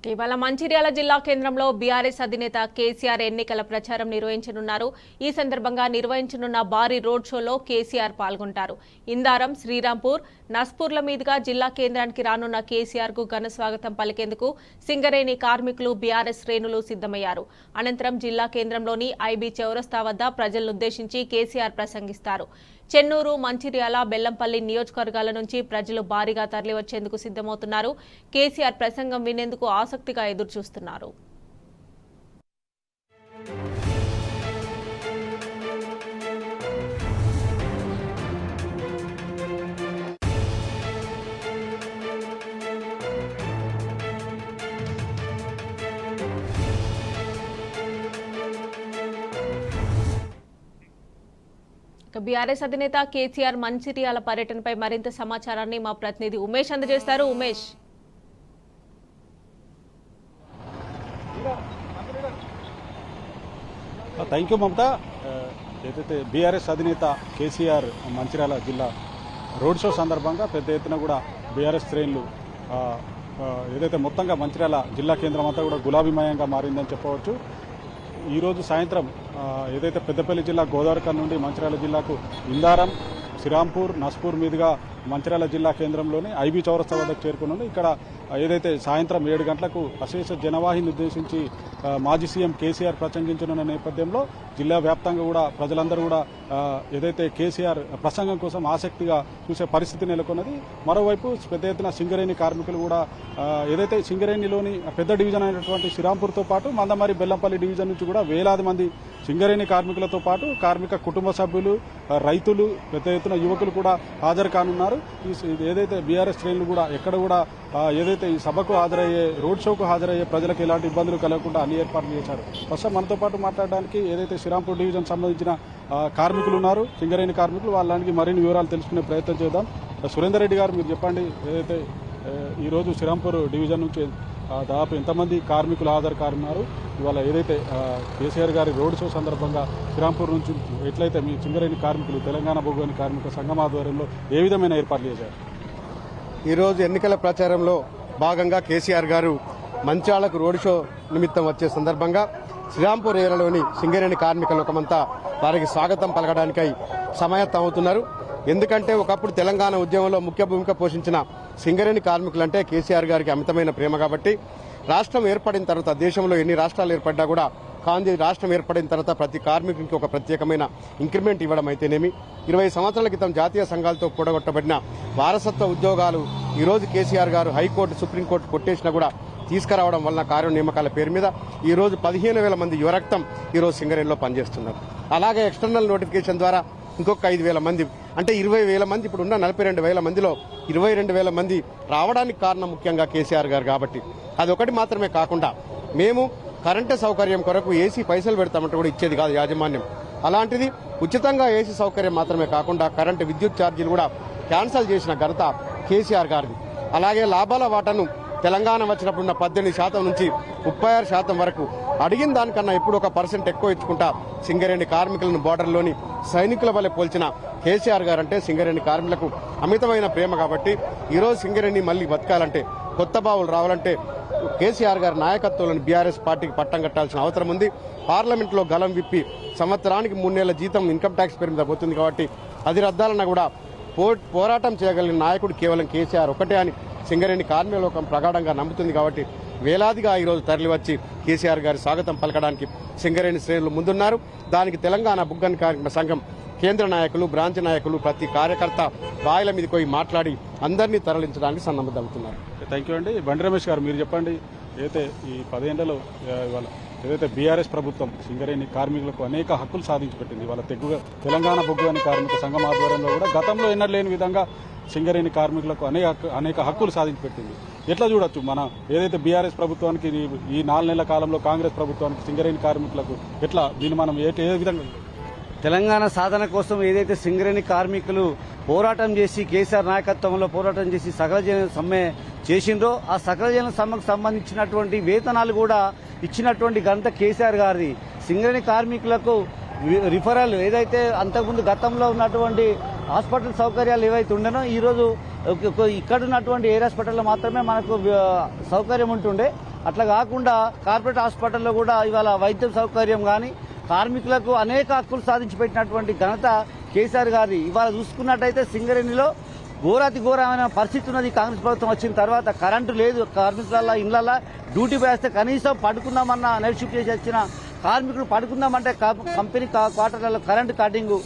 ఇవాళ మంచిర్యాల జిల్లా కేంద్రంలో బీఆర్ఎస్ అధినేత కేసీఆర్ ఎన్నికల ప్రచారం నిర్వహించనున్నారు. ఈ సందర్భంగా నిర్వహించనున్న భారీ రోడ్ షోలో కేసీఆర్ పాల్గొంటారు. ఇందారం, శ్రీరాంపూర్, నస్పూర్ల మీదుగా జిల్లా కేంద్రానికి రానున్న కేసీఆర్ కు ఘన స్వాగతం పలికేందుకు సింగరేణి కార్మికులు, బీఆర్ఎస్ శ్రేణులు సిద్దమయ్యారు. అనంతరం జిల్లా కేంద్రంలోని ఐబీ చౌరస్తా వద్ద ప్రజలనుద్దేశించి కేసీఆర్ ప్రసంగిస్తారు. చెన్నూరు, మంచిర్యాల, బెల్లంపల్లి నియోజకవర్గాల నుంచి ప్రజలు భారీగా తరలివచ్చేందుకు సిద్దమవుతున్నారు. కేసీఆర్ ప్రసంగం వినేందుకు ఆసక్తిగా ఎదురుచూస్తున్నారు. బీఆర్ఎస్ అధినేత కేసీఆర్ మంచిర్యాల పర్యటనపై మరింత సమాచారాన్ని మా ప్రతినిధి ఉమేష్ అందజేస్తారు. ఉమేష్, థ్యాంక్ యూ మమత. ఏదైతే బీఆర్ఎస్ అధినేత కేసీఆర్ మంచిర్యాల జిల్లా రోడ్ షో సందర్భంగా పెద్ద ఎత్తున కూడా బీఆర్ఎస్ శ్రేణులు ఏదైతే మొత్తంగా మంచిర్యాల జిల్లా కేంద్రం అంతా కూడా గులాబీమయంగా మారిందని చెప్పవచ్చు. ఈరోజు సాయంత్రం ఏదైతే పెద్దపల్లి జిల్లా గోదావరిఖని నుండి మంచిర్యాల జిల్లాకు ఇందారం, శ్రీరాంపూర్, నస్పూర్ మీదుగా మంచిర్యాల జిల్లా కేంద్రంలోని ఐబీ చౌరస్తా వద్దకు చేరుకున్నాను. ఇక్కడ ఏదైతే సాయంత్రం 7 గంటలకు అశేష జనవాహిని ఉద్దేశించి మాజీ సీఎం కేసీఆర్ ప్రసంగించనున్న నేపథ్యంలో జిల్లా వ్యాప్తంగా కూడా ప్రజలందరూ కూడా ఏదైతే కేసీఆర్ ప్రసంగం కోసం ఆసక్తిగా చూసే పరిస్థితి నెలకొన్నది. మరోవైపు పెద్ద ఎత్తున సింగరేణి కార్మికులు కూడా ఏదైతే సింగరేణిలోని పెద్ద డివిజన్ అయినటువంటి శ్రీరాంపూర్తో పాటు మందమరి, బెల్లంపల్లి డివిజన్ నుంచి కూడా వేలాది మంది సింగరేణి కార్మికులతో పాటు కార్మిక కుటుంబ సభ్యులు, రైతులు, పెద్ద ఎత్తున యువకులు కూడా హాజరు కానున్నారు. ఏదైతే బీఆర్ఎస్ శ్రేణులు కూడా ఎక్కడ కూడా ఏదైతే ఈ సభకు హాజరయ్యే, రోడ్ షోకు హాజరయ్యే ప్రజలకు ఎలాంటి ఇబ్బందులు కలగకుండా అన్ని ఏర్పాట్లు చేశారు. ప్రస్తుతం మనతో పాటు మాట్లాడడానికి ఏదైతే శ్రీరాంపూర్ డివిజన్ సంబంధించిన కార్మికులు ఉన్నారు, సింగరేణి కార్మికులు, వాళ్ళకి మరిన్ని వివరాలు తెలుసుకునే ప్రయత్నం చేద్దాం. సురేందర్ రెడ్డి గారు, మీరు చెప్పండి, ఏదైతే ఈరోజు శ్రీరాంపూర్ డివిజన్ నుంచి దాదాపు ఎంతమంది కార్మికులు హాజరు కానున్నారు? ఇవాళ ఏదైతే కేసీఆర్ గారి రోడ్ షో సందర్భంగా శ్రీరాంపూర్ నుంచి ఎట్లయితే మీ సింగరేణి కార్మికులు, తెలంగాణ బొగ్గు కార్మిక సంఘం ఆధ్వర్యంలో ఏ విధమైన ఏర్పాట్లు చేశారు? ఈరోజు ఎన్నికల ప్రచారంలో భాగంగా కేసీఆర్ గారు మంచాలకు రోడ్ షో నిమిత్తం వచ్చే సందర్భంగా శ్రీరాంపూర్ ఏరియాలోని సింగరేణి కార్మిక లోకమంతా వారికి స్వాగతం పలకడానికై సమాయత్తం అవుతున్నారు. ఎందుకంటే ఒకప్పుడు తెలంగాణ ఉద్యమంలో ముఖ్య భూమిక పోషించిన సింగరేణి కార్మికులంటే కేసీఆర్ గారికి అమితమైన ప్రేమ కాబట్టి రాష్ట్రం ఏర్పడిన తర్వాత, దేశంలో ఎన్ని రాష్ట్రాలు ఏర్పడ్డా కూడా కాంగ్రెస్ రాష్ట్రం ఏర్పడిన తర్వాత ప్రతి కార్మికునికి ఒక ప్రత్యేకమైన ఇంక్రిమెంట్ ఇవ్వడం అయితేనేమి, 20 సంవత్సరాల క్రితం జాతీయ సంఘాలతో కూడగొట్టబడిన వారసత్వ ఉద్యోగాలు ఈరోజు కేసీఆర్ గారు హైకోర్టు, సుప్రీంకోర్టు కొట్టేసినా కూడా తీసుకురావడం వలన కార్య నియామకాల పేరు మీద ఈరోజు 15,000 మంది యువరక్తం ఈరోజు సింగరేణిలో పనిచేస్తున్నారు. అలాగే ఎక్స్టర్నల్ నోటిఫికేషన్ ద్వారా ఇంకొక 5,000 మంది, అంటే 20,000 మంది, ఇప్పుడున్న 42,000 మందిలో 22,000 మంది రావడానికి కారణం ముఖ్యంగా కేసీఆర్ గారు కాబట్టి. అదొకటి మాత్రమే కాకుండా మేము కరెంటు సౌకర్యం కొరకు ఏసీ పైసలు పెడతామంటే కూడా ఇచ్చేది కాదు యాజమాన్యం. అలాంటిది ఉచితంగా ఏసీ సౌకర్యం మాత్రమే కాకుండా కరెంటు, విద్యుత్ ఛార్జీలు కూడా క్యాన్సల్ చేసిన ఘనత కేసీఆర్ గారిది. అలాగే లాభాల వాటాను తెలంగాణ వచ్చినప్పుడున్న 18% నుంచి 36% వరకు అడిగిన దానికన్నా ఇప్పుడు 1% ఎక్కువ ఇచ్చుకుంటా సింగరేణి కార్మికులను బోర్డర్లోని సైనికుల వలె పోల్చిన కేసీఆర్ గారు అంటే సింగరేణి కార్మికులకు అమితమైన ప్రేమ కాబట్టి ఈరోజు సింగరేణి మళ్లీ బతకాలంటే, కొత్త బావులు రావాలంటే కేసీఆర్ గారి నాయకత్వంలోని బీఆర్ఎస్ పార్టీకి పట్టం కట్టాల్సిన అవసరం ఉంది. పార్లమెంట్లో గలం విప్పి సంవత్సరానికి 3 నెలల జీతం ఇన్కమ్ ట్యాక్స్ పేరు మీద పోతుంది కాబట్టి అది రద్దాలన్నా కూడా పోరాటం చేయగలిగిన నాయకుడు కేవలం కేసీఆర్ ఒకటే అని సింగరేణి కార్మిక లోకం ప్రగాఢంగా నమ్ముతుంది కాబట్టి వేలాదిగా ఈరోజు తరలివచ్చి కేసీఆర్ గారి స్వాగతం పలకడానికి సింగరేణి శ్రేణులు ముందున్నారు. దానికి తెలంగాణ బొగ్గు కార్మిక సంఘం కేంద్ర నాయకులు, బ్రాంచ్ నాయకులు, ప్రతి కార్యకర్త బాయిల మీదకి పోయి మాట్లాడి అందరినీ తరలించడానికి సన్నద్ధమవుతున్నారు. థ్యాంక్ యూ అండి. బండి రమేష్ గారు, మీరు చెప్పండి, అయితే ఈ 10 ఏళ్లలో ఇవాళ ఏదైతే బీఆర్ఎస్ ప్రభుత్వం సింగరేణి కార్మికులకు అనేక హక్కులు సాధించి పెట్టింది. ఇవాళ తెలంగాణ బొగ్గు కార్మిక సంఘం ఆధ్వర్యంలో కూడా గతంలో ఎన్నడలేని విధంగా సింగరేణి కార్మికులకు అనేక హక్కులు సాధించి పెట్టింది. ఎట్లా చూడొచ్చు మన ఏదైతే బీఆర్ఎస్ ప్రభుత్వానికి ఈ 4 నెలల కాలంలో కాంగ్రెస్ ప్రభుత్వానికి సింగరేణి కార్మికులకు ఎట్లా దీన్ని మనం ఏ విధంగా తెలంగాణ సాధన కోసం ఏదైతే సింగరేణి కార్మికులు పోరాటం చేసి కేసీఆర్ నాయకత్వంలో పోరాటం చేసి సకల జన సమ్మె చేసిండ్రో ఆ సకల జన సమ్మెకు సంబంధించినటువంటి వేతనాలు కూడా ఇచ్చినటువంటి ఘనత కేసీఆర్ గారిది. సింగరేణి కార్మికులకు రిఫరల్ ఏదైతే అంతకుముందు గతంలో ఉన్నటువంటి హాస్పిటల్ సౌకర్యాలు ఏవైతే ఉండనో ఈరోజు ఇక్కడ ఉన్నటువంటి ఏరియా హాస్పిటల్లో మాత్రమే మనకు సౌకర్యం ఉంటుండే. అట్లా కాకుండా కార్పొరేట్ హాస్పిటల్లో కూడా ఇవాళ వైద్య సౌకర్యం కానీ కార్మికులకు అనేక హక్కులు సాధించి పెట్టినటువంటి ఘనత కేసీఆర్ గారి. ఇవాళ చూసుకున్నట్టయితే సింగరేణిలో ఘోరాతి ఘోరమైన పరిస్థితి ఉన్నది. కాంగ్రెస్ ప్రభుత్వం వచ్చిన తర్వాత కరెంటు లేదు, కార్మికుల ఇళ్లలో డ్యూటీ వేస్తే కనీసం పడుకుందామన్నా నైట్ షిఫ్ట్ చేసి వచ్చిన కార్మికులు పడుకుందామంటే కంపెనీ క్వార్టర్లలో కరెంటు కటింగ్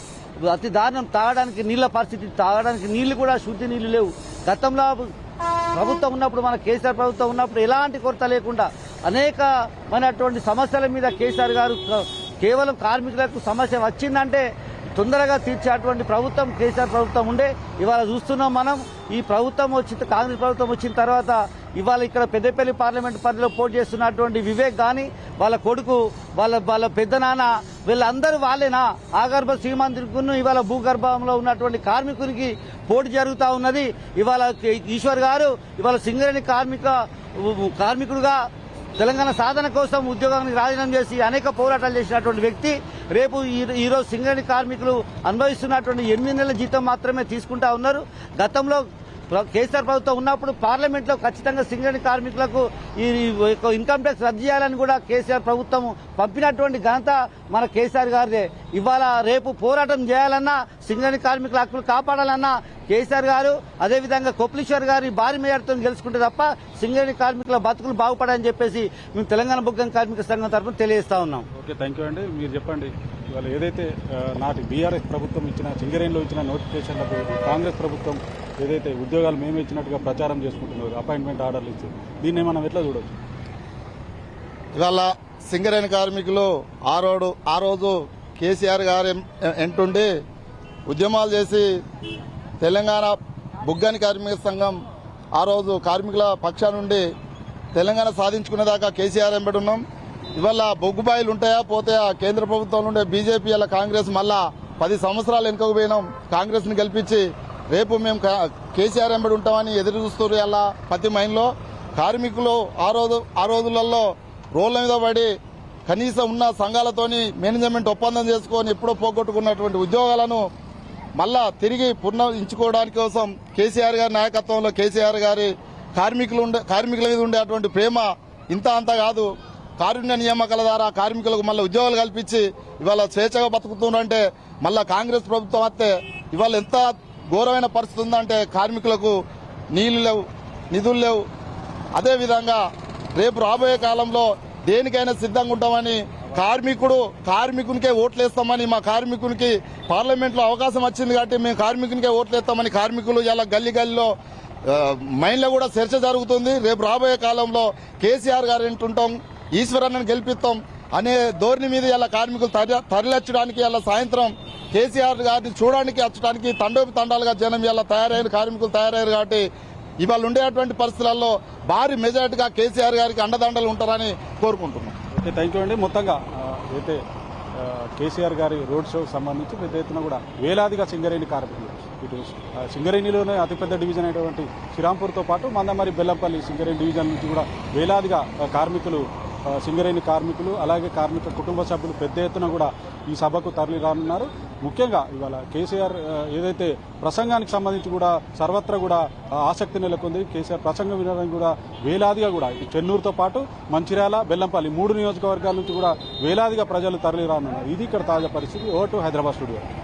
అతి దారుణం. తాగడానికి నీళ్ల పరిస్థితి, తాగడానికి నీళ్లు కూడా శుద్ధి నీళ్లు లేవు. గతంలో ప్రభుత్వం ఉన్నప్పుడు మన కేసీఆర్ ప్రభుత్వం ఉన్నప్పుడు ఎలాంటి కొరత లేకుండా అనేకమైనటువంటి సమస్యల మీద కేసీఆర్ గారు కేవలం కార్మికులకు సమస్య వచ్చిందంటే తొందరగా తీర్చేటువంటి ప్రభుత్వం కేసీఆర్ ప్రభుత్వం ఉండే. ఇవాళ చూస్తున్నాం మనం ఈ ప్రభుత్వం కాంగ్రెస్ ప్రభుత్వం వచ్చిన తర్వాత ఇవాళ ఇక్కడ పెద్దపల్లి పార్లమెంట్ పరిధిలో పోటీ చేస్తున్నటువంటి వివేక్ గాని వాళ్ళ కొడుకు వాళ్ళ పెద్ద నాన్న వీళ్ళందరూ వాళ్ళేనా ఆగర్భ శ్రీమంతుకును ఇవాళ భూగర్భంలో ఉన్నటువంటి కార్మికునికి పోటీ జరుగుతూ ఉన్నది. ఇవాళ ఈశ్వర్ గారు ఇవాళ సింగరేణి కార్మికుడుగా తెలంగాణ సాధన కోసం ఉద్యోగానికి రాజీనామా చేసి అనేక పోరాటాలు చేసినటువంటి వ్యక్తి రేపు ఈరోజు సింగరేణి కార్మికులు అనుభవిస్తున్నటువంటి 8 నెలల జీతం మాత్రమే తీసుకుంటా ఉన్నారు. గతంలో కేసీఆర్ ప్రభుత్వం ఉన్నప్పుడు పార్లమెంట్ లో ఖచ్చితంగా సింగరేణి కార్మికులకు ఈ ఇన్కమ్ ట్యాక్స్ రద్దు చేయాలని కూడా కేసీఆర్ ప్రభుత్వం పంపినటువంటి ఘనత మన కేసీఆర్ గారిదే. ఇవాళ రేపు పోరాటం చేయాలన్నా సింగరేణి కార్మికుల హక్కులు కాపాడాలన్నా కేసీఆర్ గారు అదేవిధంగా కొప్లీశ్వర్ గారి భారీ మేయర్తో గెలుచుకుంటే తప్ప సింగరేణి కార్మికుల బతుకులు బాగుపడాలని చెప్పేసి మేము తెలంగాణ బొగ్గం కార్మిక సంఘం తరఫున తెలియజేస్తా ఉన్నాం. ఓకే, థ్యాంక్ యూ అండి. మీరు చెప్పండి, ఇవాళ ఏదైతే నాటి బీఆర్ఎస్ ప్రభుత్వం ఇచ్చిన సింగరేణిలో ఇచ్చిన నోటిఫికేషన్లకు కాంగ్రెస్ ప్రభుత్వం ఏదైతే ఉద్యోగాలు మేము ఇచ్చినట్టుగా ప్రచారం చేసుకుంటున్నారు, అపాయింట్మెంట్ ఆర్డర్లు ఇచ్చి, దీన్ని మనం ఎట్లా చూడవచ్చు? ఇవాళ సింగరేణి కార్మికులు ఆ రోజు కేసీఆర్ గారు ఎంటుండి ఉద్యమాలు చేసి తెలంగాణ బుగ్గని కార్మిక సంఘం ఆ రోజు కార్మికుల పక్షా నుండి తెలంగాణ సాధించుకునేదాకా కేసీఆర్ ఎంబడి ఉన్నాం. ఇవాళ బొగ్గుబాయిలు ఉంటాయా పోతాయా, కేంద్ర ప్రభుత్వం నుండి బీజేపీ అలా కాంగ్రెస్ మళ్ళా 10 సంవత్సరాలు వెనుకకు పోయినాం. కాంగ్రెస్ ని గెలిపించి రేపు మేము కేసీఆర్ ఎంబడి ఉంటామని ఎదురు చూస్తారు. అలా ప్రతి మైన్లో కార్మికులు ఆ రోజులలో రోడ్ల మీద పడి కనీసం ఉన్న సంఘాలతోని మేనేజ్మెంట్ ఒప్పందం చేసుకొని ఎప్పుడో పోగొట్టుకున్నటువంటి ఉద్యోగాలను మళ్ళా తిరిగి పునరుద్ధరించుకోవడానికి కోసం కేసీఆర్ గారి నాయకత్వంలో కేసీఆర్ గారి కార్మికుల మీద ఉండేటువంటి ప్రేమ ఇంత అంత కాదు. కారుణ్య నియామకాల ద్వారా కార్మికులకు మళ్ళీ ఉద్యోగాలు కల్పించి ఇవాళ స్వేచ్ఛగా బతుకుతుందంటే మళ్ళా కాంగ్రెస్ ప్రభుత్వం వస్తే ఇవాళ ఎంత ఘోరమైన పరిస్థితి ఉందంటే కార్మికులకు నీళ్లు లేవు, నిధులు లేవు. అదేవిధంగా రేపు రాబోయే కాలంలో దేనికైనా సిద్ధంగా ఉంటామని కార్మికునికే ఓట్లేస్తామని, మా కార్మికునికి పార్లమెంట్లో అవకాశం వచ్చింది కాబట్టి మేము కార్మికునికే ఓట్లేస్తామని కార్మికులు ఇలా గల్లీలో మైన్లో కూడా చర్చ జరుగుతుంది. రేపు రాబోయే కాలంలో కేసీఆర్ గారు ఏంటుంటాం, ఈశ్వరన్నను గెలిపిస్తాం అనే ధోరణి మీద ఇలా కార్మికులు తరలించడానికి ఇలా సాయంత్రం కేసీఆర్ గారిని చూడడానికి వచ్చడానికి తండోపితండాలుగా జనం ఇలా కార్మికులు తయారయ్యారు. కాబట్టి ఇవాళ ఉండేటువంటి పరిస్థితులలో భారీ మెజార్టీగా కేసీఆర్ గారికి అండదండలు ఉంటారని కోరుకుంటున్నాం. ఓకే, థ్యాంక్ యూ అండి. మొత్తంగా అయితే కేసీఆర్ గారి రోడ్ షోకి సంబంధించి పెద్ద ఎత్తున కూడా వేలాదిగా సింగరేణి కార్మికులు, ఇటు సింగరేణిలోనే అతిపెద్ద డివిజన్ అయినటువంటి శ్రీరాంపూర్తో పాటు మందమరి బెల్లంపల్లి సింగరేణి డివిజన్ నుంచి కూడా వేలాదిగా సింగరేణి కార్మికులు అలాగే కార్మిక కుటుంబ సభ్యులు పెద్ద ఎత్తున కూడా ఈ సభకు తరలి రానున్నారు. ముఖ్యంగా ఇవాళ కేసీఆర్ ఏదైతే ప్రసంగానికి సంబంధించి కూడా సర్వత్రా కూడా ఆసక్తి నెలకొంది. కేసీఆర్ ప్రసంగం వినడానికి కూడా వేలాదిగా కూడా ఇటు చెన్నూరుతో పాటు మంచిర్యాల, బెల్లంపల్లి 3 నియోజకవర్గాల నుంచి కూడా వేలాదిగా ప్రజలు తరలి రానున్నారు. ఇది ఇక్కడ తాజా పరిస్థితి. Vote Hyderabad studio.